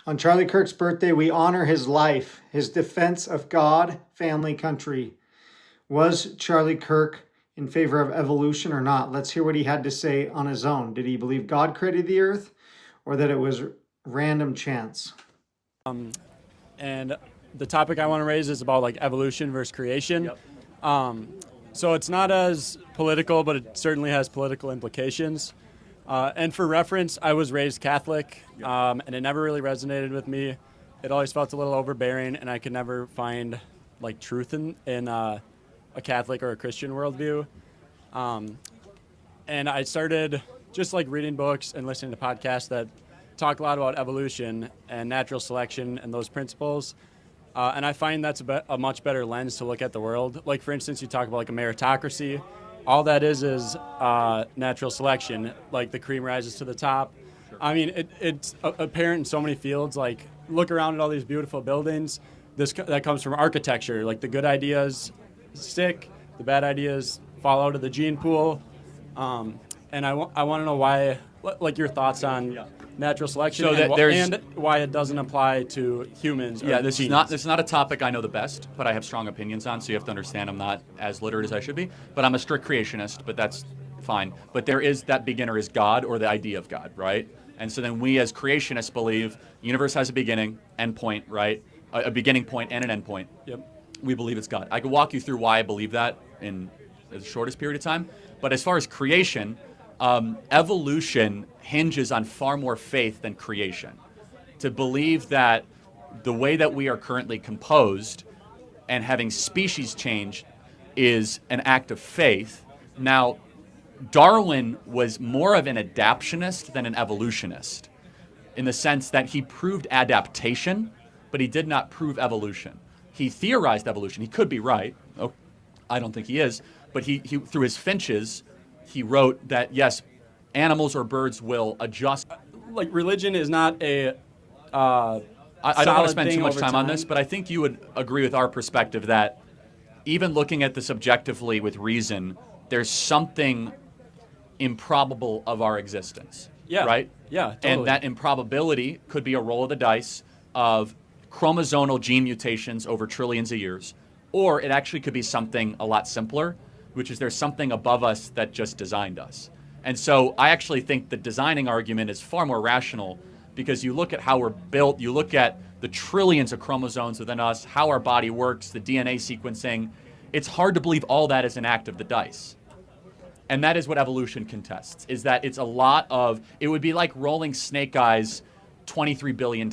On Charlie Kirk's birthday, we honor his life, his defense of God, family, country. Was Charlie Kirk in favor of evolution or not? Let's hear what he had to say on his own. Did he believe God created the earth or that it was random chance? And the topic I want to raise is about like evolution versus creation. Yep. So it's not as political, but it certainly has political implications. And for reference, I was raised Catholic, and it never really resonated with me. It always felt a little overbearing, and I could never find like truth in a Catholic or a Christian worldview. And I started just like reading books and listening to podcasts that talk a lot about evolution and natural selection and those principles. And I find that's a much better lens to look at the world. Like, for instance, you talk about like a meritocracy. All that is natural selection. Like the cream rises to the top. Sure. I mean, it's apparent in so many fields. Like, look around at all these beautiful buildings. That comes from architecture. Like, the good ideas stick, the bad ideas fall out of the gene pool. And I want to know why, like, your thoughts on natural selection and why it doesn't apply to humans. Yeah, this is not a topic I know the best, but I have strong opinions on, so you have to understand I'm not as literate as I should be. But I'm a strict creationist, but that's fine. But there is that beginner is God, or the idea of God, right? And so then we as creationists believe the universe has a beginning, end point, right? A beginning point and an end point. Yep. We believe it's God. I could walk you through why I believe that in the shortest period of time. But as far as creation, evolution hinges on far more faith than creation. To believe that the way that we are currently composed and having species change is an act of faith. Now, Darwin was more of an adaptionist than an evolutionist, in the sense that he proved adaptation, but he did not prove evolution. He theorized evolution. He could be right. Oh, I don't think he is. But he through his finches, he wrote that, yes, animals or birds will adjust. Like, religion is not a I don't want to spend too much time on this, but I think you would agree with our perspective that even looking at this objectively with reason, there's something improbable of our existence. Yeah. Right? Yeah, totally. And that improbability could be a roll of the dice of chromosomal gene mutations over trillions of years, or it actually could be something a lot simpler, which is there's something above us that just designed us. And so I actually think the designing argument is far more rational, because you look at how we're built, you look at the trillions of chromosomes within us, how our body works, the DNA sequencing. It's hard to believe all that is an act of the dice. And that is what evolution contests, is that it's a lot of, it would be like rolling snake eyes 23 billion